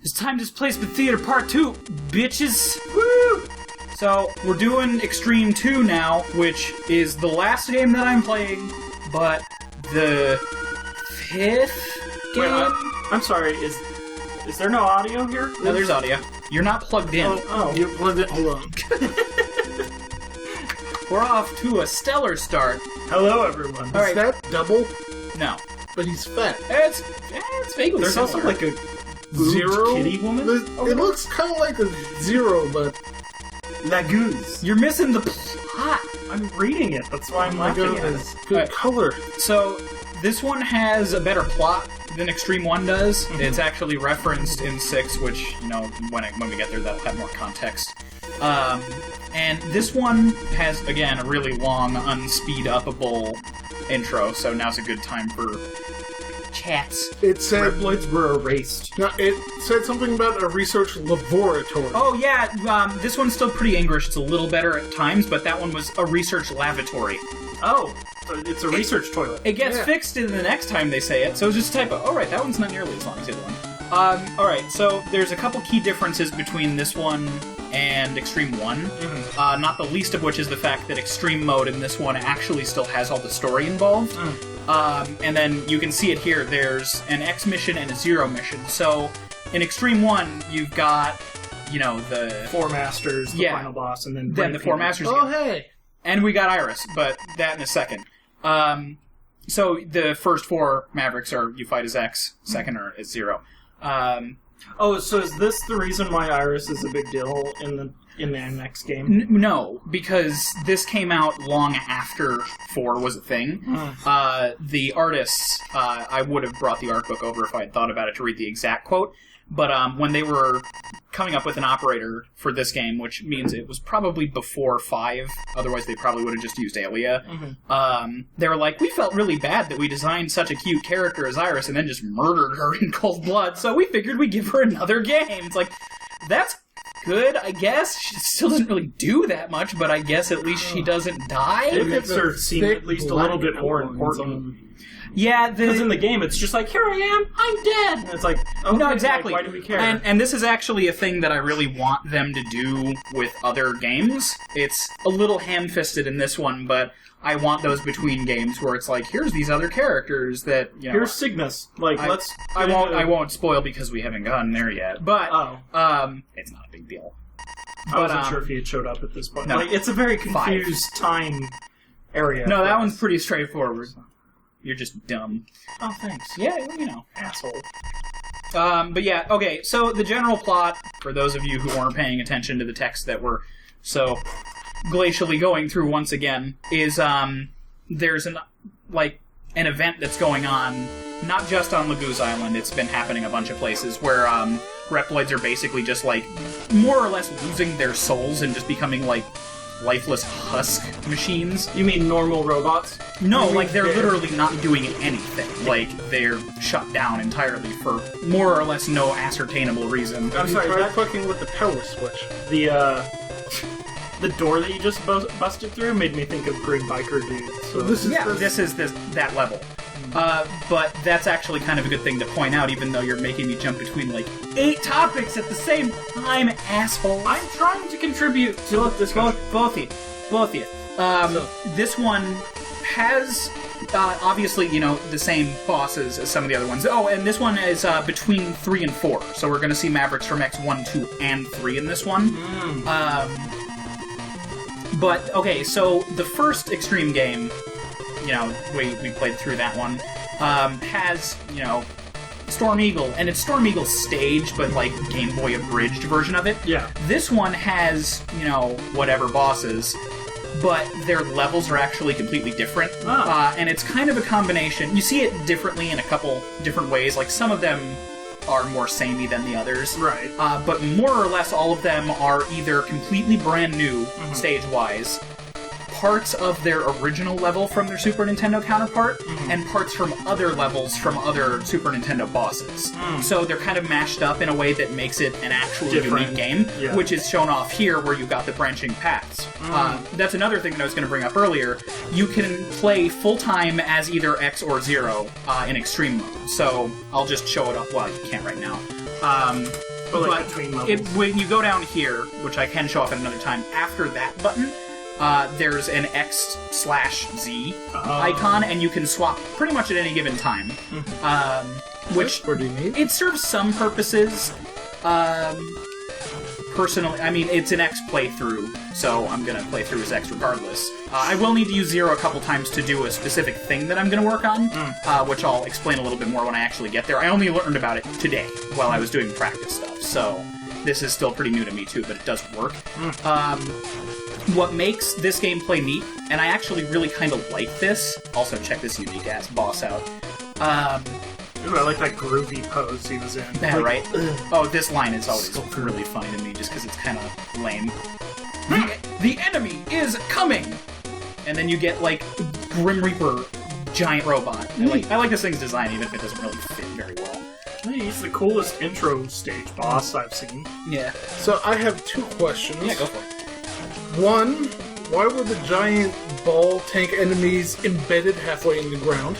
It's time to Displacement Theater Part 2, bitches! Woo! So, we're doing Extreme 2 now, which is the last game that I'm playing, but the 5th game? Wait, I'm sorry, is there no audio here? No, there's audio. You're not plugged in. Oh. You're plugged in. Hold on. We're off to a stellar start. Hello, everyone. All right. Is that double? No. But he's fat. It's vaguely There's similar. also like a Zero? kitty woman. It looks kind of like a zero, but... Lagoose. You're missing the plot. I'm reading it, that's why I'm my laughing God, at it. it's good Right. color. So, this one has a better plot than Extreme 1 does. Mm-hmm. It's actually referenced in 6, which, you know, when we get there, that'll have more context. And this one has, again, a really long, unspeed-upable intro, so now's a good time for chats. It said... Reploids were erased. No, it said something about a research laboratory. Oh, yeah, this one's still pretty English. It's a little better at times, but that one was a research lavatory. Oh, so it's a research toilet. It gets Yeah. fixed in the next time they say it, so it's just a typo. Oh, right, that one's not nearly as long as the other one. Alright, so there's a couple key differences between this one and Extreme 1. Mm-hmm. Not the least of which is the fact that Extreme Mode in this one actually still has all the story involved. And then you can see it here. There's an X mission and a 0 mission. So in Extreme 1, you've got, you know, the... Four Masters, the final boss, and then... Then the Four Masters Oh, again. hey! And we got Iris, but that in a second. So the first 4 Mavericks are you fight as X, second are as 0. Oh, so is this the reason why Iris is a big deal in the MMX game? No, because this came out long after 4 was a thing. The artists, I would have brought the art book over if I had thought about it to read the exact quote, but when they were coming up with an operator for this game, which means it was probably before 5, otherwise they probably would have just used Alia, they were like, we felt really bad that we designed such a cute character as Iris and then just murdered her in cold blood, so we figured we'd give her another game. It's like, that's good, I guess. She still doesn't really do that much, but I guess at least she doesn't die. It makes her seem at least a little bit more important. Yeah, Because in the game, it's just like, here I am, I'm dead! And it's like, okay, no, exactly. Like, why do we care? And this is actually a thing that I really want them to do with other games. It's a little ham-fisted in this one, but I want those between games where it's like, here's these other characters that, you know... Here's Cygnus. Like, let's... I won't spoil because we haven't gotten there yet, but it's not a big deal. I wasn't sure if he had showed up at this point. No. Like, it's a very confused time area. No, that one's pretty straightforward. You're just dumb. Oh, thanks. Yeah, you know. Asshole. But yeah, okay, so the general plot, for those of you who weren't paying attention to the text that we're so glacially going through once again, is there's an event that's going on, not just on Lagoose Island, it's been happening a bunch of places, where Reploids are basically just, like, more or less losing their souls and just becoming, like, lifeless husk machines. You mean normal robots? No, like, they're literally not doing anything. Like, they're shut down entirely for more or less no ascertainable reason. I'm sorry, Try that fucking with the power switch. The door that you just busted through made me think of Green Biker Dude. So This is This is that level. But that's actually kind of a good thing to point out, even though you're making me jump between, like, 8 topics at the same time, asshole. I'm trying to contribute to this Both of you. This one has, obviously, you know, the same bosses as some of the other ones. Oh, and this one is between 3 and 4, so we're going to see Mavericks from X1, 2, and 3 in this one. But, okay, so the first Extreme game, you know, we played through that one, has, you know, Storm Eagle, and it's Storm Eagle's stage, but, like, Game Boy abridged version of it. Yeah. This one has, you know, whatever bosses, but their levels are actually completely different. And it's kind of a combination. You see it differently in a couple different ways. Like, some of them are more samey than the others. Right. But more or less all of them are either completely brand new, stage-wise, parts of their original level from their Super Nintendo counterpart, and parts from other levels from other Super Nintendo bosses. So they're kind of mashed up in a way that makes it an actual unique game, which is shown off here where you've got the branching paths. That's another thing that I was going to bring up earlier. You can play full-time as either X or Zero in Extreme mode. So I'll just show it up. Well, you can't right now. But between levels. when you go down here, which I can show off at another time, after that button, there's an X/Z icon, and you can swap pretty much at any given time. Which pretty neat. It serves some purposes. Personally, I mean, it's an X playthrough, so I'm going to play through as X regardless. I will need to use Zero a couple times to do a specific thing that I'm going to work on, which I'll explain a little bit more when I actually get there. I only learned about it today while I was doing practice stuff, so this is still pretty new to me too, but it does work. What makes this gameplay neat, and I actually really kind of like this, also check this unique-ass boss out. Ooh, I like that groovy pose he was in. Yeah, right? Oh, this line is always really funny to me, just because it's kind of lame. The enemy is coming! And then you get, like, Grim Reaper giant robot. I like this thing's design, even if it doesn't really fit very well. Hey, he's the coolest intro stage boss I've seen. Yeah. So I have two questions. Yeah, go for it. One, why were the giant ball tank enemies embedded halfway in the ground?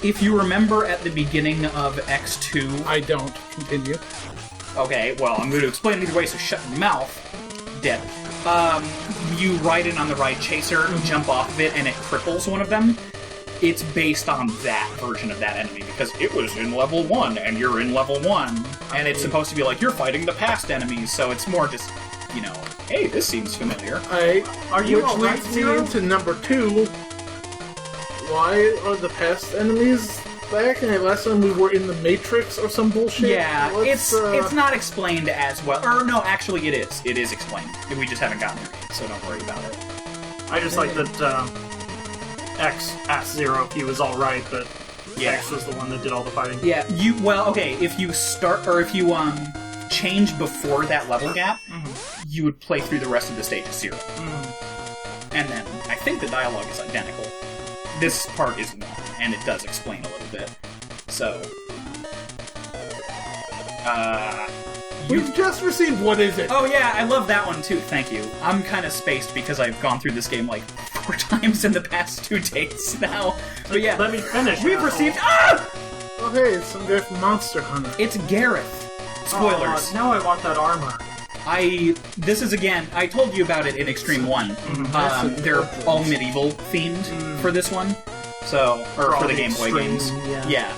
If you remember at the beginning of X2... I don't. Continue. Okay, well, I'm going to explain it either way, so shut your mouth. Dead. You ride in on the ride chaser, jump off of it, and it cripples one of them. It's based on that version of that enemy, because it was in level 1, and you're in level 1. And it's supposed to be like, you're fighting the past enemies, so it's more just, you know, hey, this seems familiar. Are you which all right, leads me Zero? into number 2. Why are the past enemies back? And last time we were in the Matrix or some bullshit? Yeah, it's not explained as well. Or no, actually it is. It is explained. We just haven't gotten there yet, so don't worry about it. I just like that X asked Zero if he was alright, but X was the one that did all the fighting. Yeah, if you start, or if you change before that level gap, you would play through the rest of the stage as Zero. And then, I think the dialogue is identical. This part is long, and it does explain a little bit. So, We've just received What Is It? Oh yeah, I love that one too, thank you. I'm kind of spaced because I've gone through this game like 4 times in the past 2 days now. But yeah, Let me finish. we've received... Ah! Oh hey, it's some guy from Monster Hunter. It's Gareth. Spoilers. Now I want that armor. This is again, I told you about it in Extreme 1. They're all medieval themed for this one. So, or for the Game Boy games. Yeah.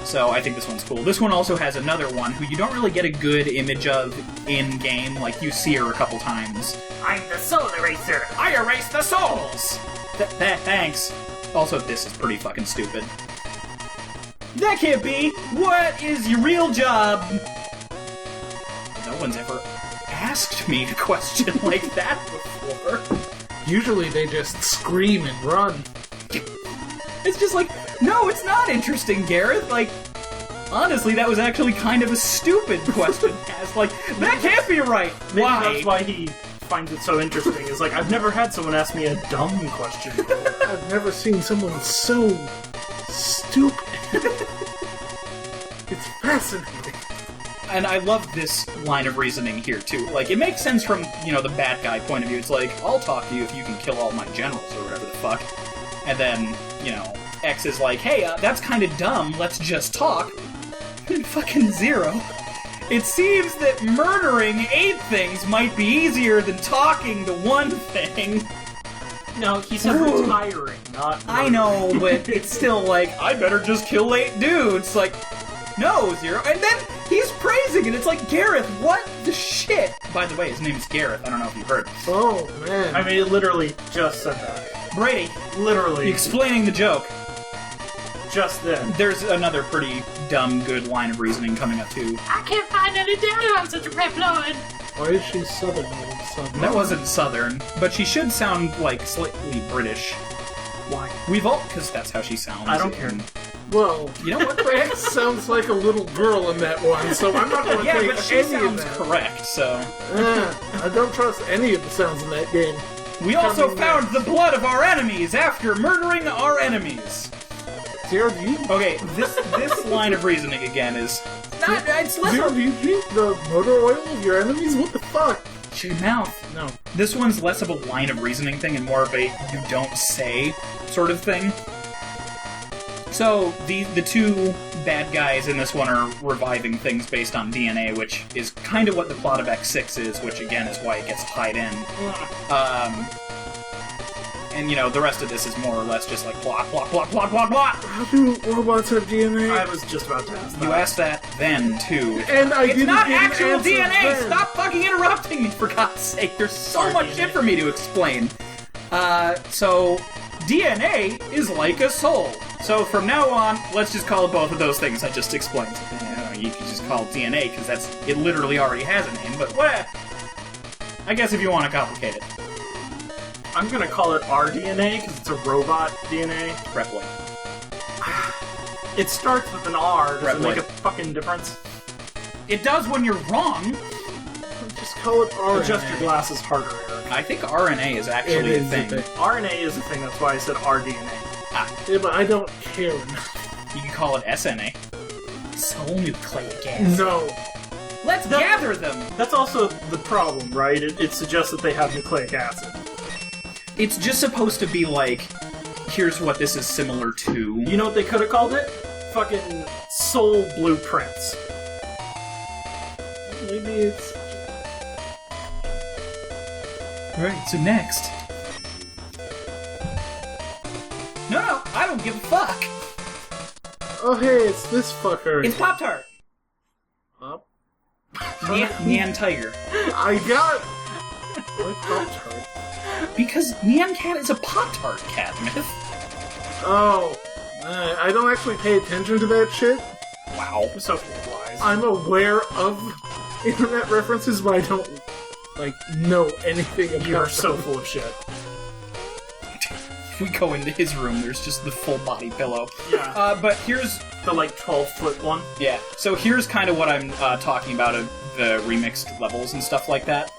So I think this one's cool. This one also has another one who you don't really get a good image of in-game. Like, you see her a couple times. I'm the Soul Eraser. I erase the souls! Thanks. Also, this is pretty fucking stupid. That can't be! What is your real job? No one's ever asked me a question like that before. Usually they just scream and run. It's just like, no, it's not interesting, Gareth. Like, honestly, that was actually kind of a stupid question to ask. Like, that can't be right. Maybe Why? that's why he finds it so interesting. It's like, I've never had someone ask me a dumb question. I've never seen someone so stupid. It's fascinating. And I love this line of reasoning here, too. Like, it makes sense from, the bad guy point of view. It's like, I'll talk to you if you can kill all my generals, or whatever the fuck. And then, X is like, hey, that's kind of dumb, let's just talk. Fucking Zero. It seems that murdering 8 things might be easier than talking to one thing. No, he said retiring, not murdering. I know, but it's still like, I better just kill 8 dudes. Like, no, Zero. And then he's praising it. It's like, Gareth, what the shit? By the way, his name's Gareth. I don't know if you've heard. Oh, man. I mean, it literally just said that. Brady, Literally. explaining the joke. Just then. There's another pretty dumb, good line of reasoning coming up, too. I can't find any data on such a Reploid. Why is she southern all of a sudden? That wasn't Southern, but she should sound, like, slightly British. Why? We've all... because that's how she sounds. I don't care. Well, You know what, X sounds like a little girl in that one, so I'm not going to Yeah, take but she any of sounds that. correct, so... I don't trust any of the sounds in that game. We also found the blood of our enemies after murdering our enemies. ZRG? Okay, this line of reasoning again is not. It's less. ZRG? The motor oil of your enemies? What the fuck? Shut your mouth. No. This one's less of a line of reasoning thing and more of a you don't say sort of thing. So, the two bad guys in this one are reviving things based on DNA, which is kind of what the plot of X6 is, which again is why it gets tied in. And, you know, the rest of this is more or less just like plot, plot, plot, plot, plot, plot! How do robots have DNA? I was just about to ask that. You asked that then, too. And I It's didn't not get an actual answer DNA! then. Stop fucking interrupting me, for God's sake! There's so much shit for me to explain. So, DNA is like a soul. So from now on, let's just call it both of those things I just explained. You can just call it DNA, because it literally already has a name, but what? I guess if you want to complicate it. I'm gonna call it RDNA, because it's a robot DNA. Reploid. It starts with an R. Does it make Reploid. a fucking difference? It does when you're wrong. Just call it RNA. Adjust your glasses harder, Eric. I think RNA is actually It a is thing. RNA is a thing, that's why I said RDNA. Yeah, but I don't care enough. You can call it SNA. Soul-nucleic acid. No. Let's gather them! That's also the problem, right? It suggests that they have nucleic acid. It's just supposed to be like, here's what this is similar to. You know what they could have called it? Fucking soul blueprints. Maybe it's... Alright, so next. No, I don't give a fuck. Oh, hey, it's this fucker. It's Pop-Tart. Pop? Nyan Tiger. I got... What Pop-Tart? Because Nyan Cat is a Pop-Tart cat, myth. Oh. I don't actually pay attention to that shit. Wow. I'm so full of lies. I'm aware of internet references, but I don't, know anything about You are so them. full of shit. If we go into his room, there's just the full body pillow. Yeah. But here's... The, 12-foot one. Yeah, so here's kind of what I'm talking about of the remixed levels and stuff like that.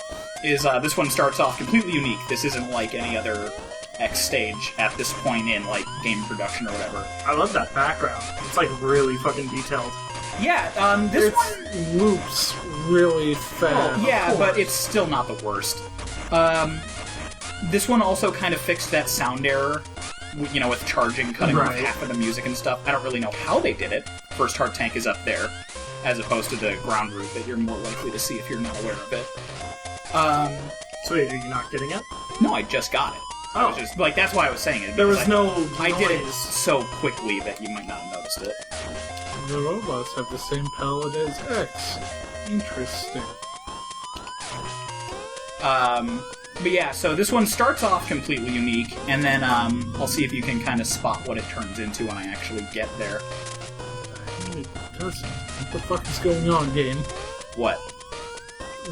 Is this one starts off completely unique. This isn't like any other X stage at this point in, game production or whatever. I love that background. It's, really fucking detailed. Yeah, this one... It loops really fast. Yeah, but it's still not the worst. This one also kind of fixed that sound error, with charging, cutting off Right. half of the music and stuff. I don't really know how they did it. First Heart Tank is up there, as opposed to the ground root that you're more likely to see if you're not aware of it. So wait, are you not getting it? No, I just got it. I was just, that's why I was saying it. There was because no I did it noise. so quickly that you might not have noticed it. The robots have the same palette as X. Interesting. But yeah, so this one starts off completely unique, and then I'll see if you can kind of spot what it turns into when I actually get there. It doesn't. What the fuck is going on, game? What?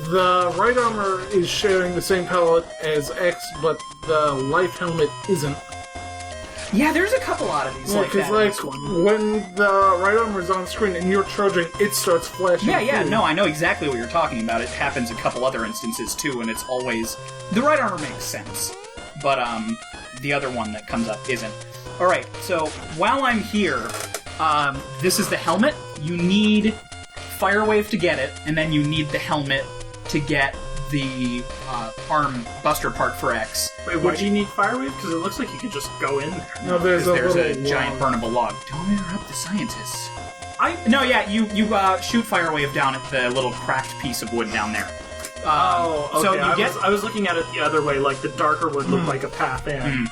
The right armor is sharing the same palette as X, but the life helmet isn't. Yeah, there's a couple oddities like that. in this one. when the right armor is on screen and you're charging, it starts flashing. Yeah, through. no, I know exactly what you're talking about. It happens a couple other instances too, and it's always... The right armor makes sense, but the other one that comes up isn't. Alright, so while I'm here, this is the helmet. You need Firewave to get it, and then you need the helmet to get the arm buster part for X. Wait, why do you need Firewave? Because it looks like you could just go in there. No, there's a There's little a giant log. burnable log. Don't interrupt the scientists. You shoot Firewave down at the little cracked piece of wood down there. Okay. So you get... I was looking at it the other way, like the darker would look like a path in.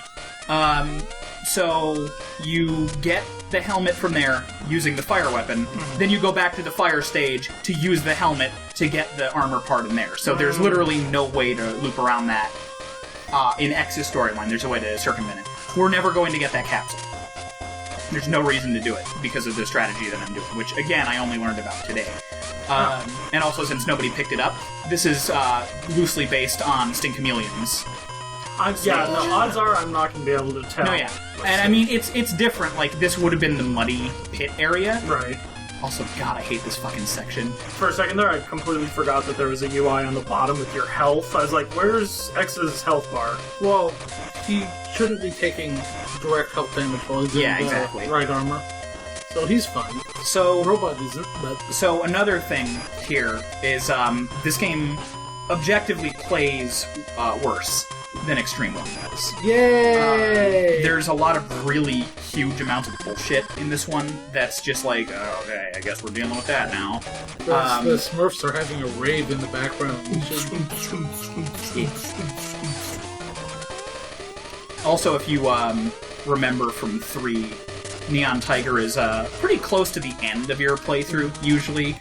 So you get the helmet from there using the fire weapon. Then you go back to the fire stage to use the helmet to get the armor part in there. So there's literally no way to loop around that. In X's storyline, there's a way to circumvent it. We're never going to get that capsule. There's no reason to do it because of the strategy that I'm doing, which, again, I only learned about today. And also, since nobody picked it up, this is loosely based on Sting Chameleons. The odds are I'm not going to be able to tell. No, yeah. And I mean, it's different. Like, this would have been the muddy pit area. Right. Also, God, I hate this fucking section. For a second there, I completely forgot that there was a UI on the bottom with your health. I was like, where's X's health bar? Well, he shouldn't be taking direct health damage while he's in exactly. right armor. So he's fine. So, Robot isn't, but... So another thing here is this game objectively plays worse than Extreme 1 does. Yay! There's a lot of really huge amounts of bullshit in this one that's just like, oh, okay, I guess we're dealing with that now. The Smurfs are having a rave in the background. Also, if you remember from 3, Neon Tiger is pretty close to the end of your playthrough, usually.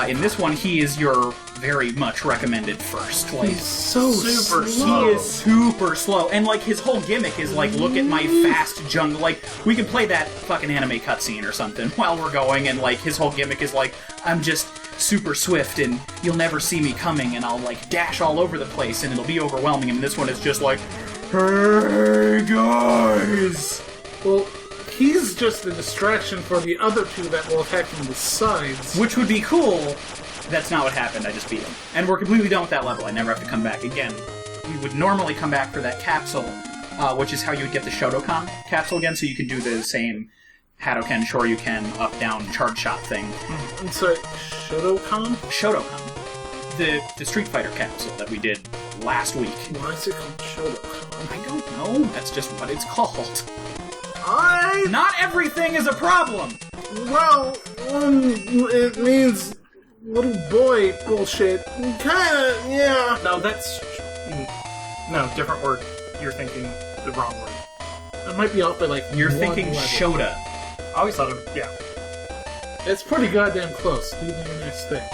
In this one, he is your very much recommended first. Like, He's so super slow. He is super slow, and like his whole gimmick is like, look at my fast jungle. Like, we can play that fucking anime cutscene or something while we're going, and like his whole gimmick is like, I'm just super swift, and you'll never see me coming, and I'll like dash all over the place, and it'll be overwhelming. And this one is just like, hey guys. Well, he's just a distraction for the other two that will attack from the sides. Which would be cool. That's not what happened, I just beat him. And we're completely done with that level, I never have to come back again. We would normally come back for that capsule, which is how you would get the Shotokan capsule again, so you can do the same Hadoken, Shoryuken, up-down, charge shot thing. I'm sorry, Shotokan? Shotokan. The Street Fighter capsule that we did last week. Why is it called Shotokan? I don't know, that's just what it's called. Not everything is a problem! Well, it means little boy bullshit. Kinda, yeah. No, that's... No, different word. You're thinking the wrong word. I might be off by like You're one thinking level. Shota. I always thought of... Yeah. It's pretty goddamn close. Do the next thing.